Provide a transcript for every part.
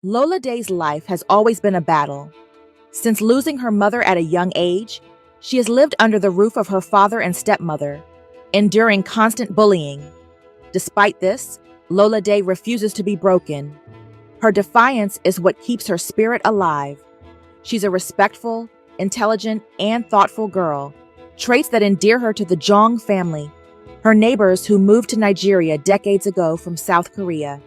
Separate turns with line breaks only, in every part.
Lola Day's life has always been a battle. Since losing her mother at a young age, she has lived under the roof of her father and stepmother, enduring constant bullying. Despite this, Lola Day refuses to be broken. Her defiance is what keeps her spirit alive. She's a respectful, intelligent, and thoughtful girl, traits that endear her to the Jong family, her neighbors who moved to Nigeria decades ago from South Korea.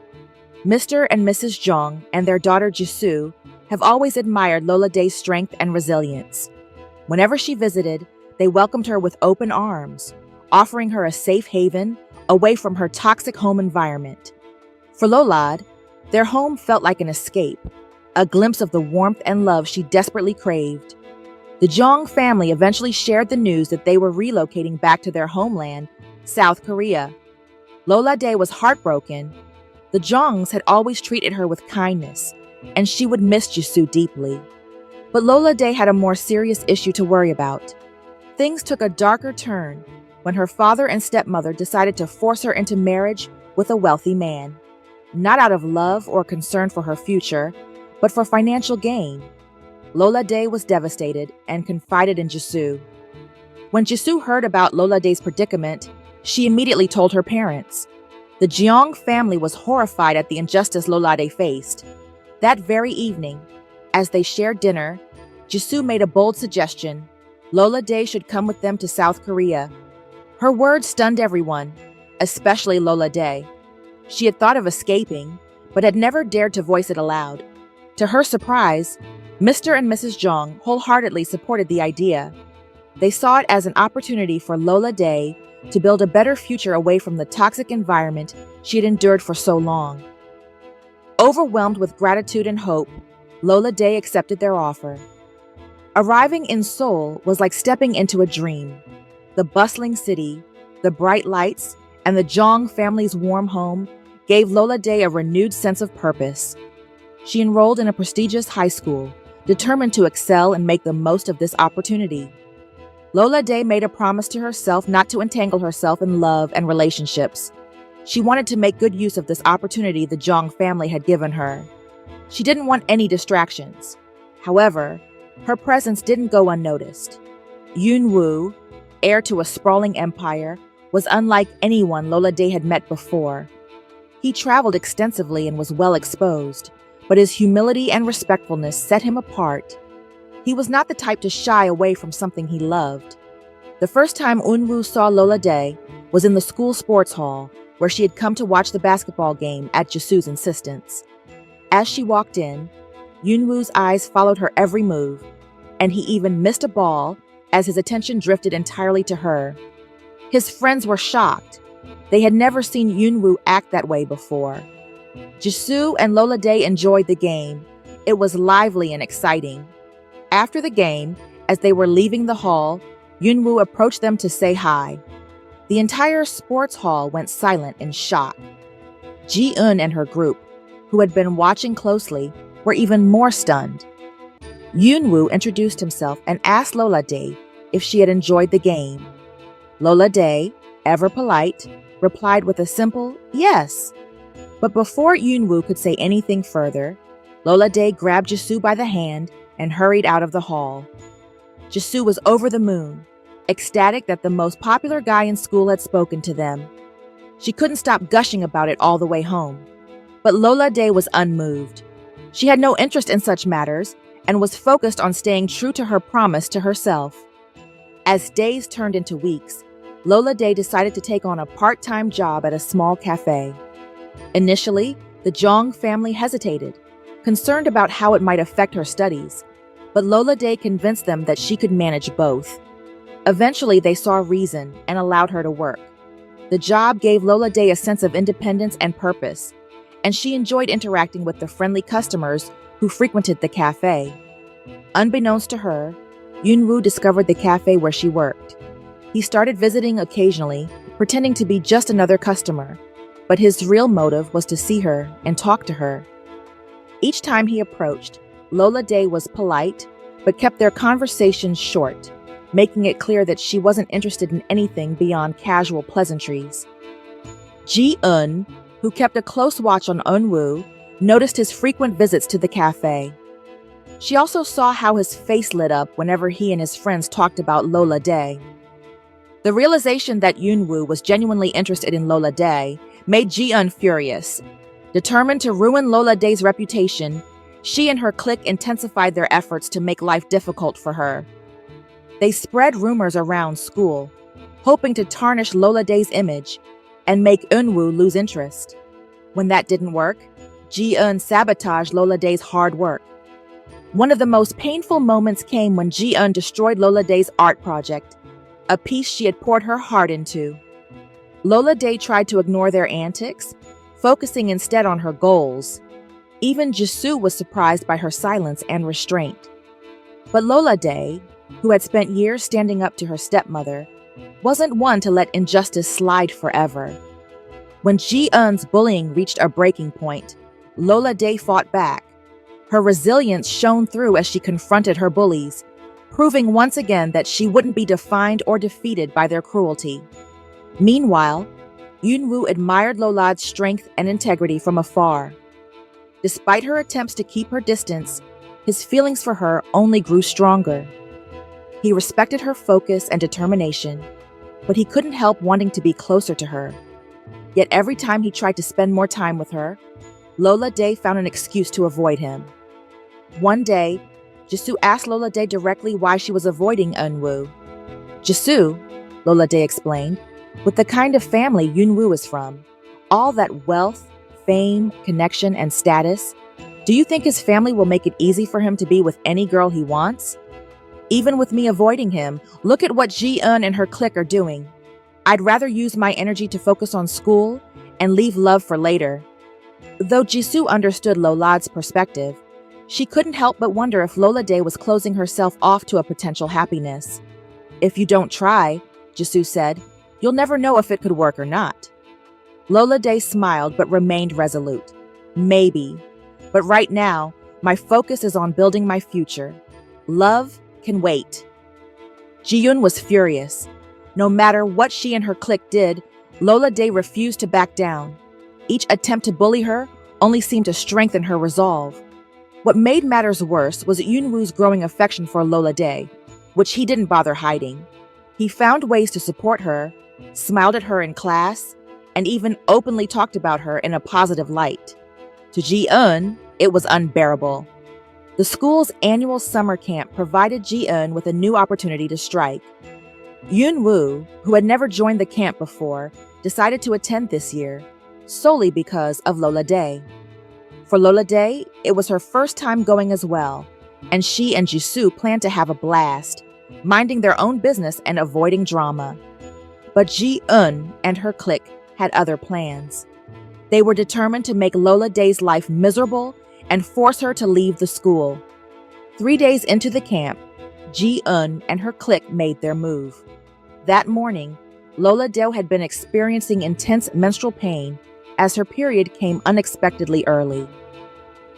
Mr. and Mrs. Jong and their daughter Jisoo have always admired Lola Day's strength and resilience. Whenever she visited, they welcomed her with open arms, offering her a safe haven away from her toxic home environment. For Lolad, their home felt like an escape, a glimpse of the warmth and love she desperately craved. The Jong family eventually shared the news that they were relocating back to their homeland, South Korea. Lola Day was heartbroken. The Jongs had always treated her with kindness, and she would miss Jisoo deeply. But Lola Day had a more serious issue to worry about. Things took a darker turn when her father and stepmother decided to force her into marriage with a wealthy man. Not out of love or concern for her future, but for financial gain. Lola Day was devastated and confided in Jisoo. When Jisoo heard about Lola Day's predicament, she immediately told her parents. The Jeong family was horrified at the injustice Lola Day faced. That very evening, as they shared dinner, Jisoo made a bold suggestion. Lola Day should come with them to South Korea. Her words stunned everyone, especially Lola Day. She had thought of escaping, but had never dared to voice it aloud. To her surprise, Mr. and Mrs. Jong wholeheartedly supported the idea. They saw it as an opportunity for Lola Day to build a better future away from the toxic environment she had endured for so long. Overwhelmed with gratitude and hope, Lola Day accepted their offer. Arriving in Seoul was like stepping into a dream. The bustling city, the bright lights, and the Jong family's warm home gave Lola Day a renewed sense of purpose. She enrolled in a prestigious high school, determined to excel and make the most of this opportunity. Lola Day made a promise to herself not to entangle herself in love and relationships. She wanted to make good use of this opportunity the Jong family had given her. She didn't want any distractions. However, her presence didn't go unnoticed. Yoon Woo, heir to a sprawling empire, was unlike anyone Lola Day had met before. He traveled extensively and was well exposed, but his humility and respectfulness set him apart. He was not the type to shy away from something he loved. The first time Eunwoo saw Lola Day was in the school sports hall, where she had come to watch the basketball game at Jisoo's insistence. As she walked in, Eunwoo's eyes followed her every move, and he even missed a ball as his attention drifted entirely to her. His friends were shocked. They had never seen Eunwoo act that way before. Jisoo and Lola Day enjoyed the game. It was lively and exciting. After the game, as they were leaving the hall, Eunwoo approached them to say hi. The entire sports hall went silent in shock. Ji-eun and her group, who had been watching closely, were even more stunned. Eunwoo introduced himself and asked Lola Day if she had enjoyed the game. Lola Day, ever polite, replied with a simple yes. But before Eunwoo could say anything further, Lola Day grabbed Jisoo by the hand and hurried out of the hall. Jisoo was over the moon, ecstatic that the most popular guy in school had spoken to them. She couldn't stop gushing about it all the way home. But Lola Day was unmoved. She had no interest in such matters and was focused on staying true to her promise to herself. As days turned into weeks, Lola Day decided to take on a part-time job at a small cafe. Initially, the Jong family hesitated, concerned about how it might affect her studies, but Lola Day convinced them that she could manage both. Eventually, they saw reason and allowed her to work. The job gave Lola Day a sense of independence and purpose, and she enjoyed interacting with the friendly customers who frequented the cafe. Unbeknownst to her, Eunwoo discovered the cafe where she worked. He started visiting occasionally, pretending to be just another customer, but his real motive was to see her and talk to her. Each time he approached, Lola Day was polite, but kept their conversations short, making it clear that she wasn't interested in anything beyond casual pleasantries. Ji-eun, who kept a close watch on Eunwoo, noticed his frequent visits to the cafe. She also saw how his face lit up whenever he and his friends talked about Lola Day. The realization that Yoonwoo was genuinely interested in Lola Day made Ji-eun furious. Determined to ruin Lola Day's reputation, she and her clique intensified their efforts to make life difficult for her. They spread rumors around school, hoping to tarnish Lola Day's image and make Eunwoo lose interest. When that didn't work, Ji-eun sabotaged Lola Day's hard work. One of the most painful moments came when Ji-eun destroyed Lola Day's art project, a piece she had poured her heart into. Lola Day tried to ignore their antics, focusing instead on her goals. Even Jisoo was surprised by her silence and restraint. But Lola Day, who had spent years standing up to her stepmother, wasn't one to let injustice slide forever. When Ji-eun's bullying reached a breaking point, Lola Day fought back. Her resilience shone through as she confronted her bullies, proving once again that she wouldn't be defined or defeated by their cruelty. Meanwhile, Yoonwoo admired Lola's strength and integrity from afar. Despite her attempts to keep her distance, his feelings for her only grew stronger. He respected her focus and determination, but he couldn't help wanting to be closer to her. Yet every time he tried to spend more time with her, Lola Day found an excuse to avoid him. One day, Jisoo asked Lola Day directly why she was avoiding Eunwoo. Jisoo, Lola Day explained, with the kind of family Yoonwoo is from, all that wealth, fame, connection, and status, do you think his family will make it easy for him to be with any girl he wants? Even with me avoiding him, look at what Ji-eun and her clique are doing. I'd rather use my energy to focus on school and leave love for later. Though Jisoo understood Lola's perspective, she couldn't help but wonder if Lola Day was closing herself off to a potential happiness. If you don't try, Jisoo said, you'll never know if it could work or not. Lola Day smiled but remained resolute. Maybe. But right now, my focus is on building my future. Love can wait. Ji-eun was furious. No matter what she and her clique did, Lola Day refused to back down. Each attempt to bully her only seemed to strengthen her resolve. What made matters worse was Yoonwoo's growing affection for Lola Day, which he didn't bother hiding. He found ways to support her, smiled at her in class, and even openly talked about her in a positive light. To Ji-eun, it was unbearable. The school's annual summer camp provided Ji-eun with a new opportunity to strike. Yoonwoo, who had never joined the camp before, decided to attend this year, solely because of Lola Day. For Lola Day, it was her first time going as well, and she and Jisoo planned to have a blast, minding their own business and avoiding drama. But Ji-eun and her clique had other plans. They were determined to make Lola Day's life miserable and force her to leave the school. 3 days into the camp, Ji-eun and her clique made their move. That morning, Lola Day had been experiencing intense menstrual pain as her period came unexpectedly early.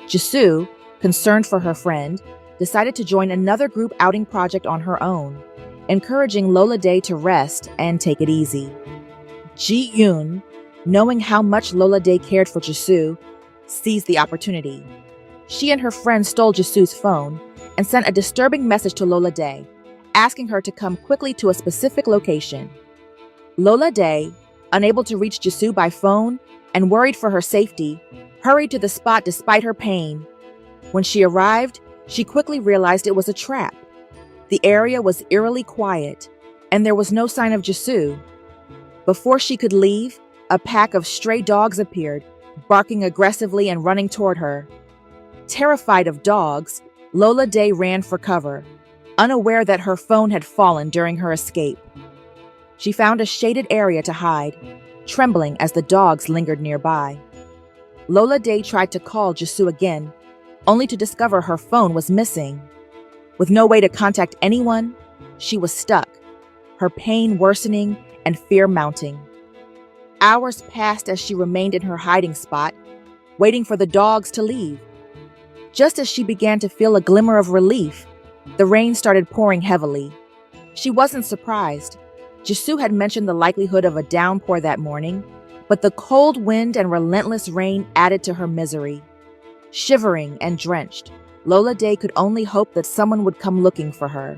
Jisoo, concerned for her friend, decided to join another group outing project on her own, encouraging Lola Day to rest and take it easy. Ji-eun, knowing how much Lola Day cared for Jisoo, seized the opportunity. She and her friend stole Jisoo's phone and sent a disturbing message to Lola Day, asking her to come quickly to a specific location. Lola Day, unable to reach Jisoo by phone and worried for her safety, hurried to the spot despite her pain. When she arrived, she quickly realized it was a trap. The area was eerily quiet, and there was no sign of Jisoo. Before she could leave, a pack of stray dogs appeared, barking aggressively and running toward her. Terrified of dogs, Lola Day ran for cover, unaware that her phone had fallen during her escape. She found a shaded area to hide, trembling as the dogs lingered nearby. Lola Day tried to call Jisoo again, only to discover her phone was missing. With no way to contact anyone, she was stuck, her pain worsening and fear mounting. Hours passed as she remained in her hiding spot, waiting for the dogs to leave. Just as she began to feel a glimmer of relief, the rain started pouring heavily. She wasn't surprised. Jisoo had mentioned the likelihood of a downpour that morning, but the cold wind and relentless rain added to her misery. Shivering and drenched, Lola Day could only hope that someone would come looking for her.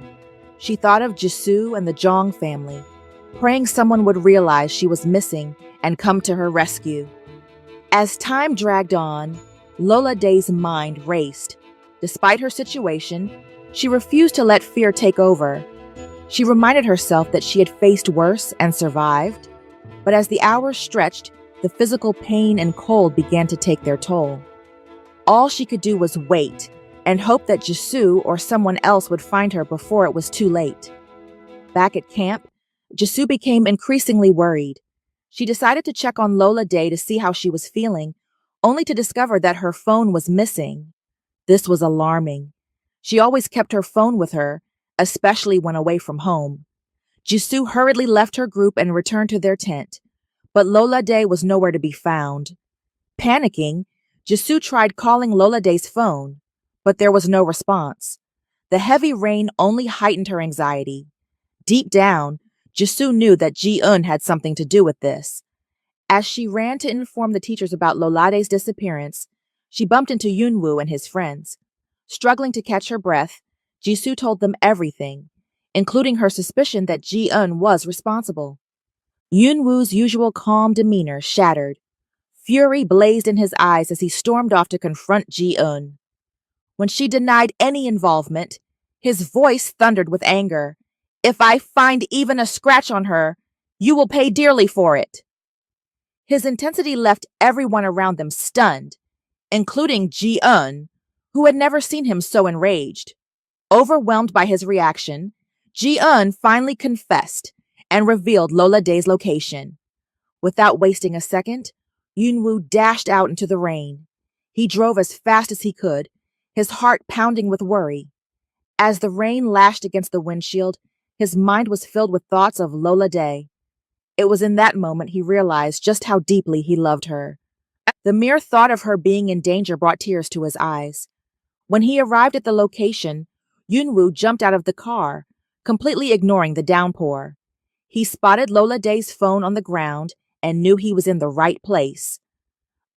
She thought of Jisoo and the Jong family, praying someone would realize she was missing and come to her rescue. As time dragged on, Lola Day's mind raced. Despite her situation, she refused to let fear take over. She reminded herself that she had faced worse and survived, but as the hours stretched, the physical pain and cold began to take their toll. All she could do was wait and hope that Jisoo or someone else would find her before it was too late. Back at camp, Jisoo became increasingly worried. She decided to check on Lola Day to see how she was feeling, only to discover that her phone was missing. This was alarming. She always kept her phone with her, especially when away from home. Jisoo hurriedly left her group and returned to their tent, but Lola Day was nowhere to be found. Panicking, Jisoo tried calling Lola Day's phone, but there was no response. The heavy rain only heightened her anxiety. Deep down, Jisoo knew that Ji-eun had something to do with this. As she ran to inform the teachers about Lola Day's disappearance, she bumped into Yoonwoo and his friends. Struggling to catch her breath, Jisoo told them everything, including her suspicion that Ji-eun was responsible. Yoonwoo's usual calm demeanor shattered. Fury blazed in his eyes as he stormed off to confront Ji-eun. When she denied any involvement, his voice thundered with anger. "If I find even a scratch on her, you will pay dearly for it." His intensity left everyone around them stunned, including Ji-eun, who had never seen him so enraged. Overwhelmed by his reaction, Ji-eun finally confessed and revealed Lola Day's location. Without wasting a second, Yoonwoo dashed out into the rain. He drove as fast as he could, his heart pounding with worry. As the rain lashed against the windshield, his mind was filled with thoughts of Lola Day. It was in that moment he realized just how deeply he loved her. The mere thought of her being in danger brought tears to his eyes. When he arrived at the location, Yoonwoo jumped out of the car, completely ignoring the downpour. He spotted Lola Day's phone on the ground and knew he was in the right place.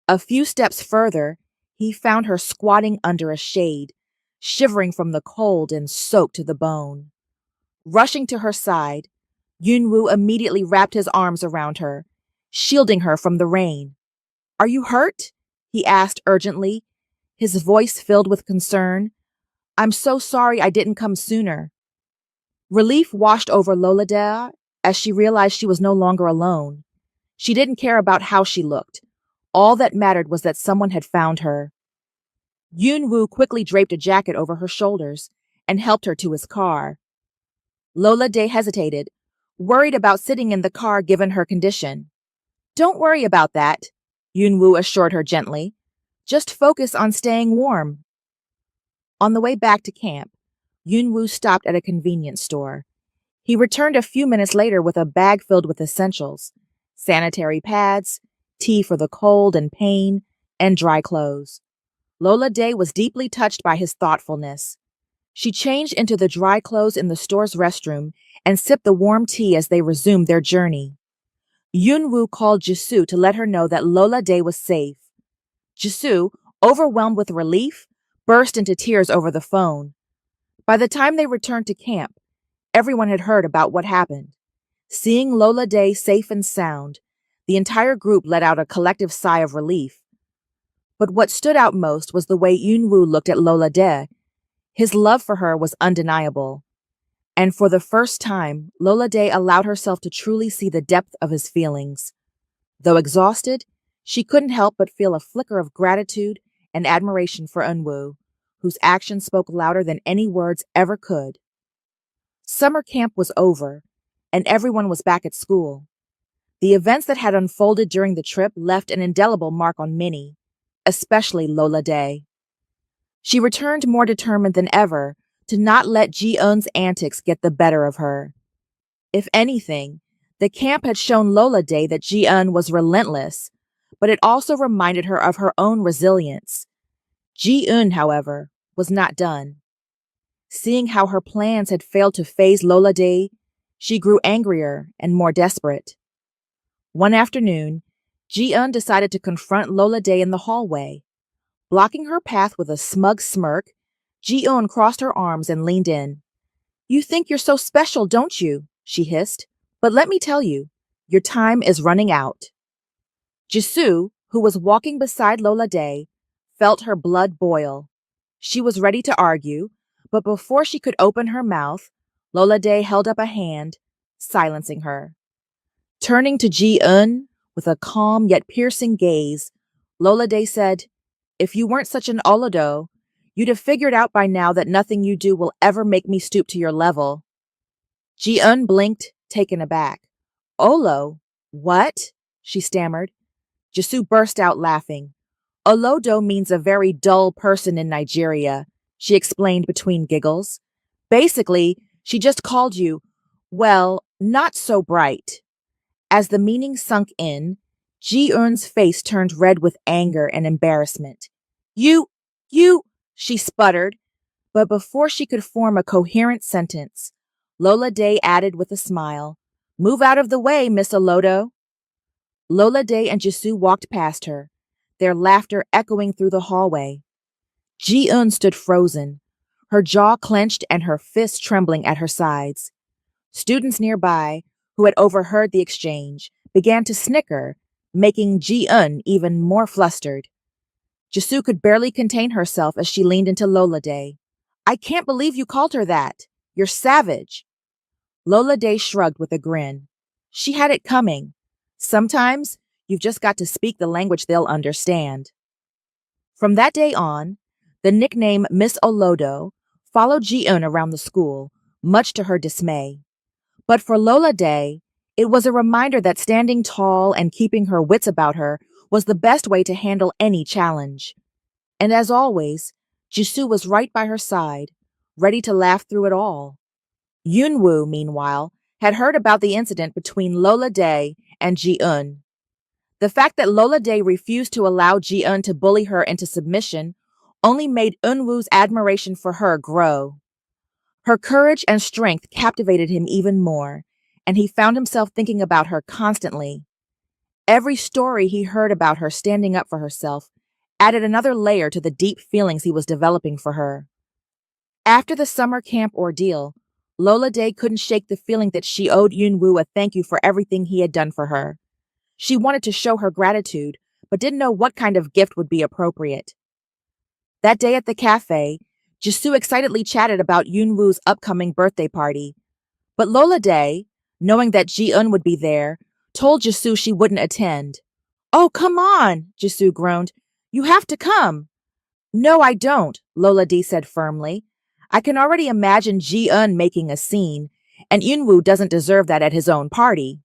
A few steps further, he found her squatting under a shade, shivering from the cold and soaked to the bone. Rushing to her side, Yoonwoo immediately wrapped his arms around her, shielding her from the rain. "Are you hurt?" he asked urgently, his voice filled with concern. "I'm so sorry I didn't come sooner." Relief washed over Lola Day as she realized she was no longer alone. She didn't care about how she looked. All that mattered was that someone had found her. Yoonwoo quickly draped a jacket over her shoulders and helped her to his car. Lola Day hesitated, worried about sitting in the car given her condition. "Don't worry about that," Yoonwoo assured her gently. "Just focus on staying warm." On the way back to camp, Yoonwoo stopped at a convenience store. He returned a few minutes later with a bag filled with essentials: sanitary pads, tea for the cold and pain, and dry clothes. Lola Day was deeply touched by his thoughtfulness. She changed into the dry clothes in the store's restroom and sipped the warm tea as they resumed their journey. Yoonwoo called Jisoo to let her know that Lola Day was safe. Jisoo, overwhelmed with relief, burst into tears over the phone. By the time they returned to camp, everyone had heard about what happened. Seeing Lola Day safe and sound, the entire group let out a collective sigh of relief. But what stood out most was the way Yoonwoo looked at Lola Day. His love for her was undeniable. And for the first time, Lola Day allowed herself to truly see the depth of his feelings. Though exhausted, she couldn't help but feel a flicker of gratitude and admiration for Eunwoo, whose actions spoke louder than any words ever could. Summer camp was over, and everyone was back at school. The events that had unfolded during the trip left an indelible mark on many, especially Lola Day. She returned more determined than ever to not let Ji-eun's antics get the better of her. If anything, the camp had shown Lola Day that Ji-eun was relentless, but it also reminded her of her own resilience. Ji-eun, however, was not done. Seeing how her plans had failed to faze Lola Day, she grew angrier and more desperate. One afternoon, Ji-eun decided to confront Lola Day in the hallway. Blocking her path with a smug smirk, Ji-eun crossed her arms and leaned in. You think you're so special, don't you? She hissed. But let me tell you, your time is running out. Jisoo, who was walking beside Lola Day, felt her blood boil. She was ready to argue, but before she could open her mouth, Lola Day held up a hand, silencing her. Turning to Ji-eun with a calm yet piercing gaze, Lola Day said, If you weren't such an olodo, you'd have figured out by now that nothing you do will ever make me stoop to your level. Ji-eun blinked, taken aback. Olo? What? She stammered. Jisoo burst out laughing. Olodo means a very dull person in Nigeria, she explained between giggles. Basically, she just called you, well, not so bright. As the meaning sunk in, Ji-eun's face turned red with anger and embarrassment. You, she sputtered, but before she could form a coherent sentence, Lola Day added with a smile, Move out of the way, Miss Olodo. Lola Day and Jisoo walked past her, their laughter echoing through the hallway. Ji-eun stood frozen, her jaw clenched and her fists trembling at her sides. Students nearby, who had overheard the exchange, began to snicker, making Ji-eun even more flustered. Jisoo could barely contain herself as she leaned into Lola Day. I can't believe you called her that. You're savage. Lola Day shrugged with a grin. She had it coming. Sometimes you've just got to speak the language they'll understand. From that day on, the nickname Miss Olodo followed Ji-eun around the school, much to her dismay. But for Lola Day, it was a reminder that standing tall and keeping her wits about her was the best way to handle any challenge. And as always, Jisoo was right by her side, ready to laugh through it all. Yunwoo, meanwhile, had heard about the incident between Lola Day and Ji-eun. The fact that Lola Day refused to allow Ji-eun to bully her into submission only made Eunwoo's admiration for her grow. Her courage and strength captivated him even more, and he found himself thinking about her constantly. Every story he heard about her standing up for herself added another layer to the deep feelings he was developing for her. After the summer camp ordeal, Lola Day couldn't shake the feeling that she owed Yunwoo a thank you for everything he had done for her. She wanted to show her gratitude, but didn't know what kind of gift would be appropriate. That day at the cafe, Jisoo excitedly chatted about Yunwoo's upcoming birthday party. But Lola Day, knowing that Ji-eun would be there, told Jisoo she wouldn't attend. Oh, come on, Jisoo groaned. You have to come. No, I don't, Lola Day said firmly. I can already imagine Ji-eun making a scene, and Yunwoo doesn't deserve that at his own party.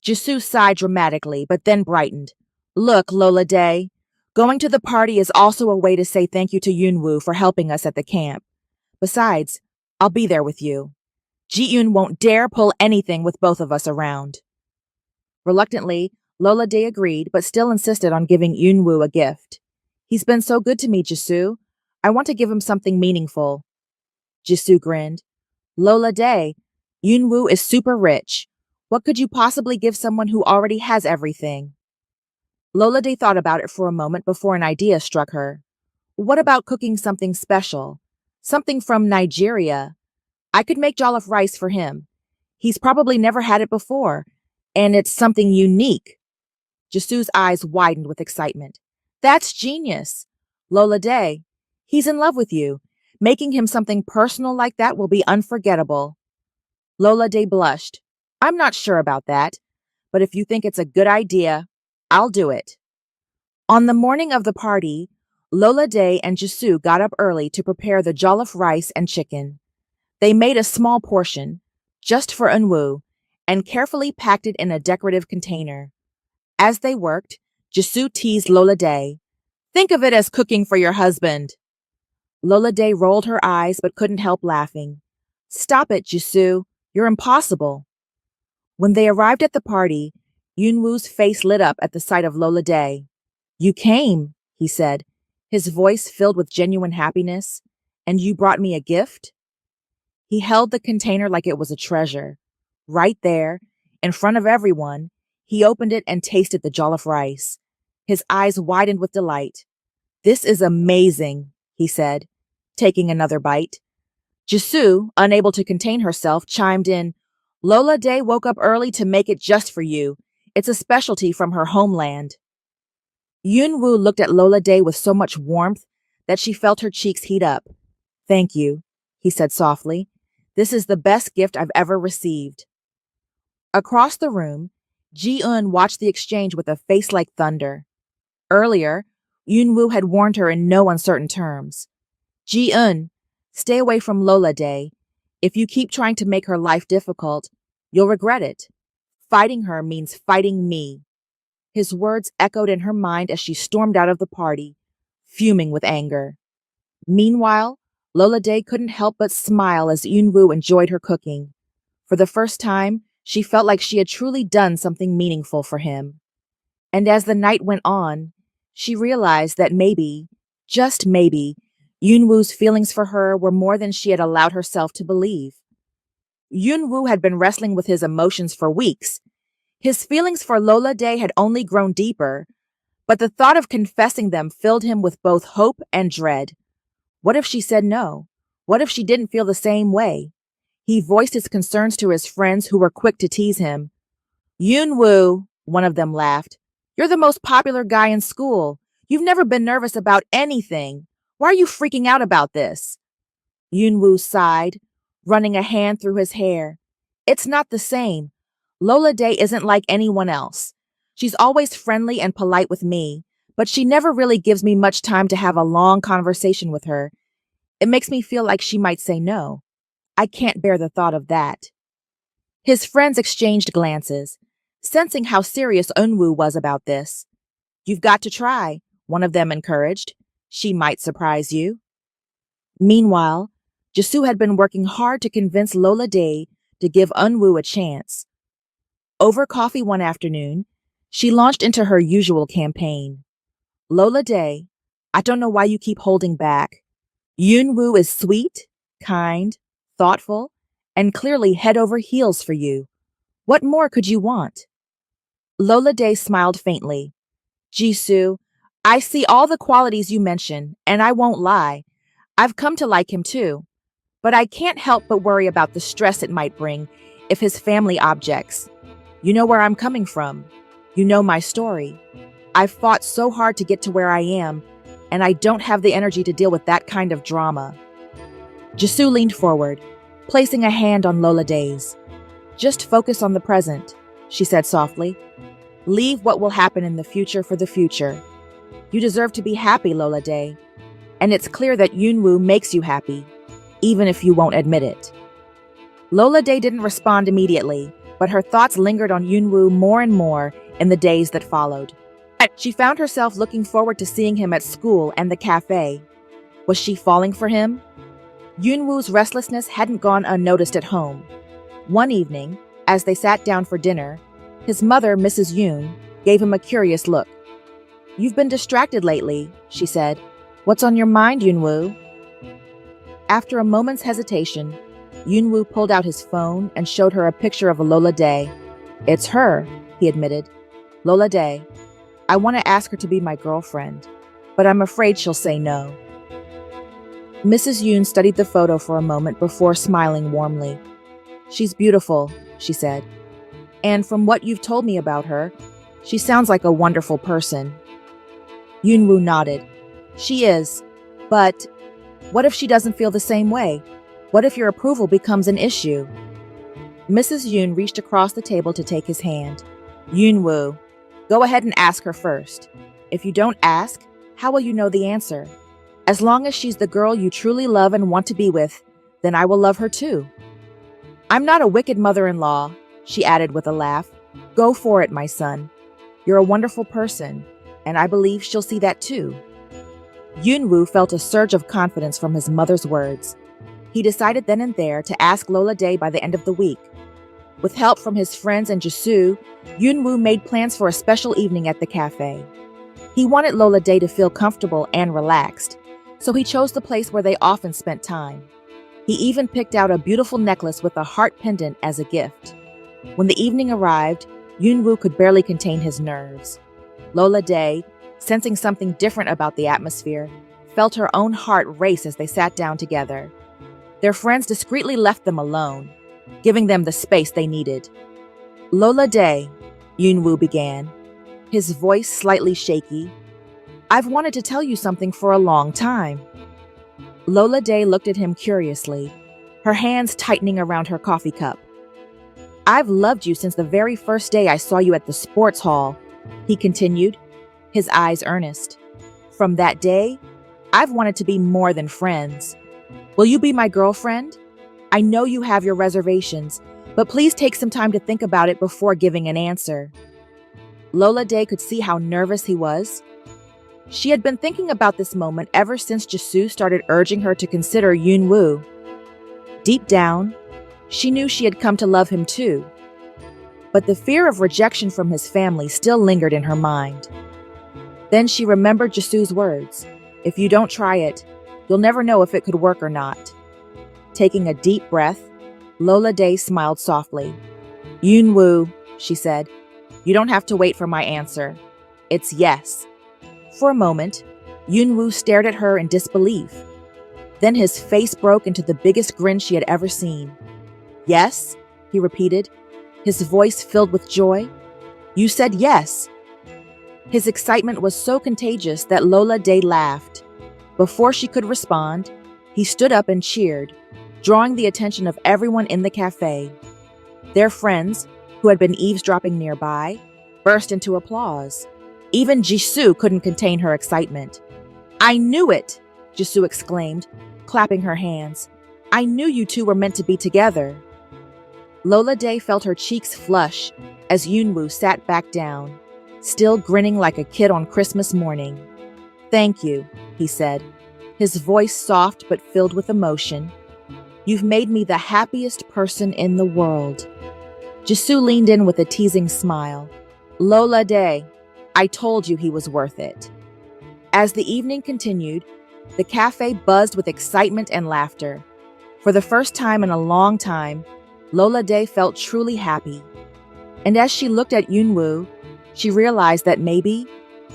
Jisoo sighed dramatically, but then brightened. Look, Lola Day, going to the party is also a way to say thank you to Yunwoo for helping us at the camp. Besides, I'll be there with you. Ji-eun won't dare pull anything with both of us around. Reluctantly, Lola Day agreed, but still insisted on giving Yunwoo a gift. He's been so good to me, Jisoo. I want to give him something meaningful. Jisoo grinned. Lola Day, Yunwoo is super rich. What could you possibly give someone who already has everything? Lola Day thought about it for a moment before an idea struck her. What about cooking something special? Something from Nigeria. I could make jollof rice for him. He's probably never had it before, and it's something unique. Jisoo's eyes widened with excitement. That's genius. Lola Day, he's in love with you. Making him something personal like that will be unforgettable. Lola Day blushed. I'm not sure about that, but if you think it's a good idea, I'll do it. On the morning of the party, Lola Day and Jisoo got up early to prepare the jollof rice and chicken. They made a small portion, just for Eunwoo, and carefully packed it in a decorative container. As they worked, Jisoo teased Lola Day. Think of it as cooking for your husband. Lola Day rolled her eyes but couldn't help laughing. Stop it, Jisoo. You're impossible. When they arrived at the party, Yunwoo's face lit up at the sight of Lola Day. You came, he said, his voice filled with genuine happiness. And you brought me a gift? He held the container like it was a treasure. Right there, in front of everyone, he opened it and tasted the jollof rice. His eyes widened with delight. This is amazing, he said, taking another bite. Jisoo, unable to contain herself, chimed in, Lola Day woke up early to make it just for you. It's a specialty from her homeland. Yunwoo looked at Lola Day with so much warmth that she felt her cheeks heat up. Thank you, he said softly. This is the best gift I've ever received. Across the room, Ji-eun watched the exchange with a face like thunder. Earlier, Yunwoo had warned her in no uncertain terms. Ji-eun, stay away from Lola Day. If you keep trying to make her life difficult, you'll regret it. Fighting her means fighting me. His words echoed in her mind as she stormed out of the party, fuming with anger. Meanwhile, Lola Day couldn't help but smile as Yunwoo enjoyed her cooking. For the first time, she felt like she had truly done something meaningful for him. And as the night went on, she realized that maybe, just maybe, Yunwoo's feelings for her were more than she had allowed herself to believe. Yunwoo had been wrestling with his emotions for weeks. His feelings for Lola Day had only grown deeper, but the thought of confessing them filled him with both hope and dread. What if she said no? What if she didn't feel the same way? He voiced his concerns to his friends who were quick to tease him. Yunwoo, one of them laughed. You're the most popular guy in school. You've never been nervous about anything. Why are you freaking out about this? Yunwoo sighed, running a hand through his hair. It's not the same. Lola Day isn't like anyone else. She's always friendly and polite with me, but she never really gives me much time to have a long conversation with her. It makes me feel like she might say no. I can't bear the thought of that. His friends exchanged glances, sensing how serious Eunwoo was about this. You've got to try, one of them encouraged. She might surprise you. Meanwhile, Jisoo had been working hard to convince Lola Day to give Eunwoo a chance. Over coffee one afternoon, she launched into her usual campaign. Lola Day, I don't know why you keep holding back. Yunwoo is sweet, kind, thoughtful, and clearly head over heels for you. What more could you want? Lola Day smiled faintly. Jisoo, I see all the qualities you mention, and I won't lie. I've come to like him too. But I can't help but worry about the stress it might bring if his family objects. You know where I'm coming from. You know my story. I've fought so hard to get to where I am, and I don't have the energy to deal with that kind of drama. Jisoo leaned forward, placing a hand on Lola Day's. Just focus on the present, she said softly. Leave what will happen in the future for the future. You deserve to be happy, Lola Day. And it's clear that Yunwoo makes you happy, even if you won't admit it. Lola Day didn't respond immediately, but her thoughts lingered on Yunwoo more and more in the days that followed. She found herself looking forward to seeing him at school and the cafe. Was she falling for him? Yunwoo's restlessness hadn't gone unnoticed at home. One evening, as they sat down for dinner, his mother, Mrs. Yoon, gave him a curious look. You've been distracted lately, she said. What's on your mind, Yunwoo? After a moment's hesitation, Yunwoo pulled out his phone and showed her a picture of Lola Day. It's her, he admitted. Lola Day. I want to ask her to be my girlfriend, but I'm afraid she'll say no. Mrs. Yoon studied the photo for a moment before smiling warmly. She's beautiful, she said. And from what you've told me about her, she sounds like a wonderful person. Yunwoo nodded. She is, but what if she doesn't feel the same way? What if your approval becomes an issue? Mrs. Yoon reached across the table to take his hand. Yunwoo, go ahead and ask her first. If you don't ask, how will you know the answer? As long as she's the girl you truly love and want to be with, then I will love her too. I'm not a wicked mother-in-law, she added with a laugh. Go for it, my son. You're a wonderful person, and I believe she'll see that too. Yunwoo felt a surge of confidence from his mother's words. He decided then and there to ask Lola Day by the end of the week. With help from his friends and Jisoo, Yunwoo made plans for a special evening at the cafe. He wanted Lola Day to feel comfortable and relaxed, so he chose the place where they often spent time. He even picked out a beautiful necklace with a heart pendant as a gift. When the evening arrived, Yunwoo could barely contain his nerves. Lola Day, sensing something different about the atmosphere, felt her own heart race as they sat down together. Their friends discreetly left them alone, giving them the space they needed. "Lola Day," Yunwoo began, his voice slightly shaky. "I've wanted to tell you something for a long time." Lola Day looked at him curiously, her hands tightening around her coffee cup. "I've loved you since the very first day I saw you at the sports hall," he continued, his eyes earnest. "From that day, I've wanted to be more than friends. Will you be my girlfriend? I know you have your reservations, but please take some time to think about it before giving an answer." Lola Day could see how nervous he was. She had been thinking about this moment ever since Jisoo started urging her to consider Yunwoo. Deep down, she knew she had come to love him too. But the fear of rejection from his family still lingered in her mind. Then she remembered Jisoo's words, "If you don't try it, you'll never know if it could work or not." Taking a deep breath, Lola Day smiled softly. "Yunwoo," she said, "you don't have to wait for my answer. It's yes." For a moment, Yunwoo stared at her in disbelief. Then his face broke into the biggest grin she had ever seen. "Yes?" he repeated, his voice filled with joy. "You said yes." His excitement was so contagious that Lola Day laughed. Before she could respond, he stood up and cheered, drawing the attention of everyone in the cafe. Their friends, who had been eavesdropping nearby, burst into applause. Even Jisoo couldn't contain her excitement. "I knew it!" Jisoo exclaimed, clapping her hands. "I knew you two were meant to be together." Lola Day felt her cheeks flush as Yunwoo sat back down, still grinning like a kid on Christmas morning. "Thank you," he said, his voice soft but filled with emotion. "You've made me the happiest person in the world." Jisoo leaned in with a teasing smile. "Lola Day, I told you he was worth it." As the evening continued, the cafe buzzed with excitement and laughter. For the first time in a long time, Lola Day felt truly happy. And as she looked at Yunwoo, she realized that maybe,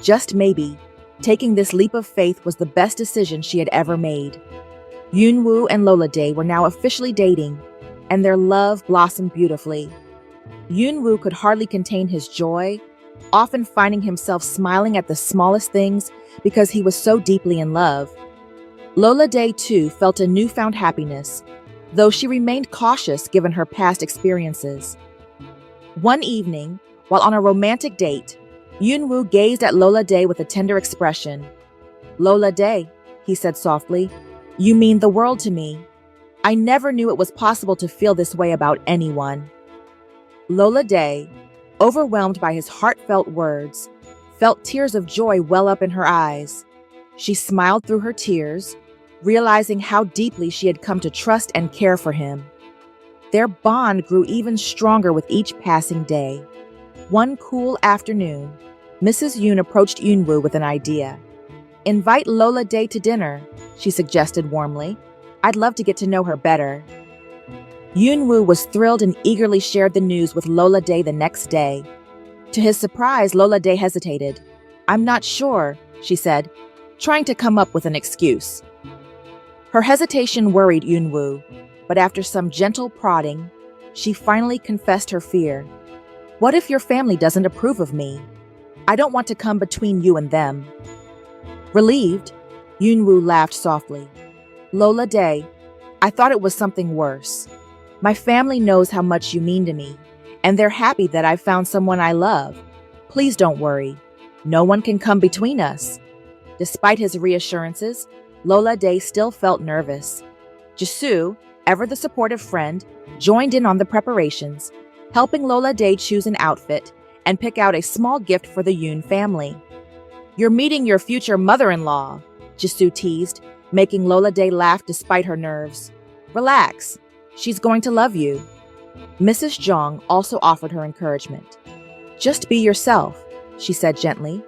just maybe, taking this leap of faith was the best decision she had ever made. Yunwoo and Lola Day were now officially dating, and their love blossomed beautifully. Yunwoo could hardly contain his joy, often finding himself smiling at the smallest things because he was so deeply in love. Lola Day, too, felt a newfound happiness, though she remained cautious given her past experiences. One evening, while on a romantic date, Yunwoo gazed at Lola Day with a tender expression. "Lola Day," he said softly, "you mean the world to me. I never knew it was possible to feel this way about anyone." Lola Day, overwhelmed by his heartfelt words, felt tears of joy well up in her eyes. She smiled through her tears, realizing how deeply she had come to trust and care for him. Their bond grew even stronger with each passing day. One cool afternoon, Mrs. Yoon approached Yunwoo with an idea. "Invite Lola Day to dinner," she suggested warmly. "I'd love to get to know her better." Yunwoo was thrilled and eagerly shared the news with Lola Day the next day. To his surprise, Lola Day hesitated. "I'm not sure," she said, trying to come up with an excuse. Her hesitation worried Yunwoo, but after some gentle prodding, she finally confessed her fear. "What if your family doesn't approve of me? I don't want to come between you and them." Relieved, Yunwoo laughed softly. "Lola Day, I thought it was something worse. My family knows how much you mean to me, and they're happy that I've found someone I love. Please don't worry. No one can come between us." Despite his reassurances, Lola Day still felt nervous. Jisoo, ever the supportive friend, joined in on the preparations, helping Lola Day choose an outfit and pick out a small gift for the Yoon family. "You're meeting your future mother-in-law," Jisoo teased, making Lola Day laugh despite her nerves. "Relax. She's going to love you." Mrs. Jong also offered her encouragement. "Just be yourself," she said gently.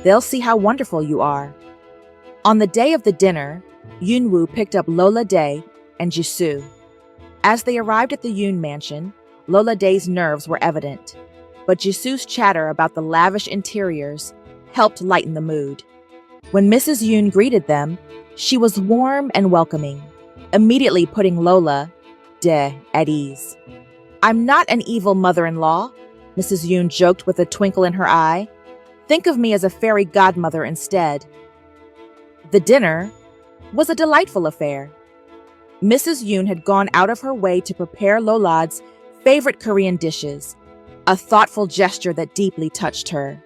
"They'll see how wonderful you are." On the day of the dinner, Yunwoo picked up Lola Day and Jisoo. As they arrived at the Yoon mansion, Lola Day's nerves were evident, but Jisoo's chatter about the lavish interiors helped lighten the mood. When Mrs. Yoon greeted them, she was warm and welcoming, immediately putting Lola at ease. "I'm not an evil mother-in-law," Mrs. Yoon joked with a twinkle in her eye. "Think of me as a fairy godmother instead." The dinner was a delightful affair. Mrs. Yoon had gone out of her way to prepare Lolad's favorite Korean dishes, a thoughtful gesture that deeply touched her.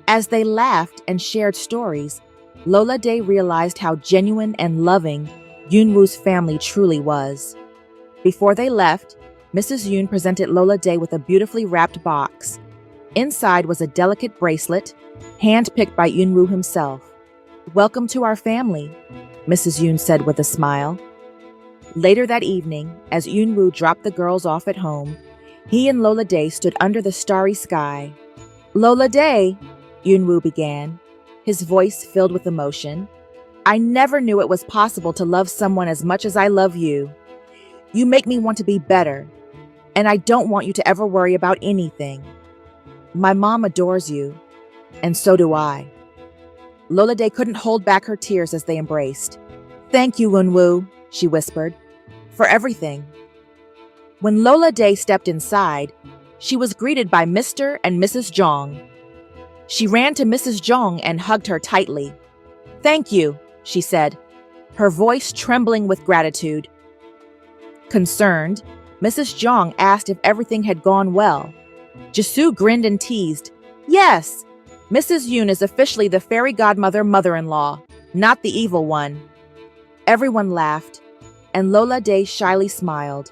As they laughed and shared stories, Lola Day realized how genuine and loving Yoonwoo's family truly was. Before they left, Mrs. Yoon presented Lola Day with a beautifully wrapped box. Inside was a delicate bracelet, hand-picked by Yoonwoo himself. "Welcome to our family," Mrs. Yoon said with a smile. Later that evening, as Yoonwoo dropped the girls off at home, he and Lola Day stood under the starry sky. "Lola Day," Yoonwoo began, his voice filled with emotion, "I never knew it was possible to love someone as much as I love you. You make me want to be better, and I don't want you to ever worry about anything. My mom adores you, and so do I." Lola Day couldn't hold back her tears as they embraced. "Thank you, Yoonwoo," she whispered, "for everything." When Lola Day stepped inside, she was greeted by Mr. and Mrs. Jong. She ran to Mrs. Jong and hugged her tightly. "Thank you," she said, her voice trembling with gratitude. Concerned, Mrs. Jong asked if everything had gone well. Jisoo grinned and teased, "Yes, Mrs. Yoon is officially the fairy godmother mother-in-law, not the evil one." Everyone laughed, and Lola Day shyly smiled.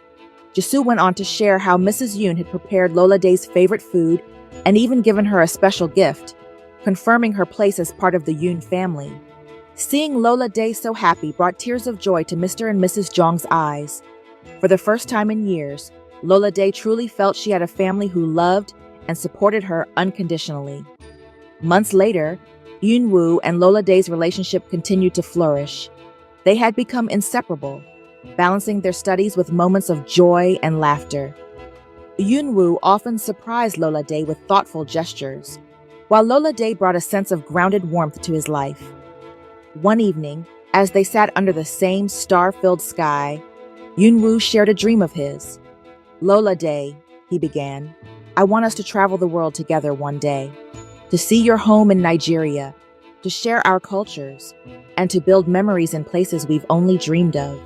Jisoo went on to share how Mrs. Yoon had prepared Lola Day's favorite food and even given her a special gift, confirming her place as part of the Yoon family. Seeing Lola Day so happy brought tears of joy to Mr. and Mrs. Jong's eyes. For the first time in years, Lola Day truly felt she had a family who loved and supported her unconditionally. Months later, Yoonwoo and Lola Day's relationship continued to flourish. They had become inseparable, balancing their studies with moments of joy and laughter. Yoonwoo often surprised Lola Day with thoughtful gestures, while Lola Day brought a sense of grounded warmth to his life. One evening, as they sat under the same star-filled sky, Yoonwoo shared a dream of his. "Lola Day," he began, "I want us to travel the world together one day, to see your home in Nigeria, to share our cultures, and to build memories in places we've only dreamed of."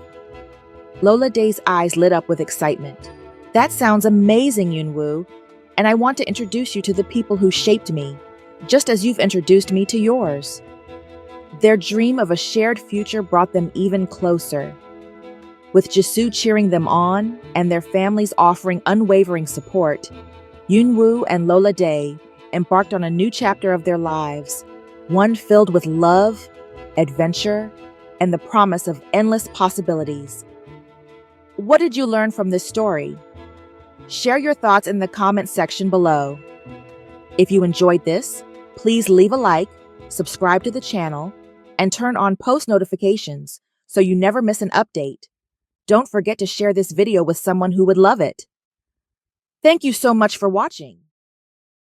Lola Day's eyes lit up with excitement. "That sounds amazing, Yoonwoo, and I want to introduce you to the people who shaped me, just as you've introduced me to yours." Their dream of a shared future brought them even closer. With Jisoo cheering them on and their families offering unwavering support, Yoonwoo and Lola Day embarked on a new chapter of their lives, one filled with love, adventure, and the promise of endless possibilities. What did you learn from this story? Share your thoughts in the comment section below. If you enjoyed this, please leave a like, subscribe to the channel, and turn on post notifications so you never miss an update. Don't forget to share this video with someone who would love it. Thank you so much for watching.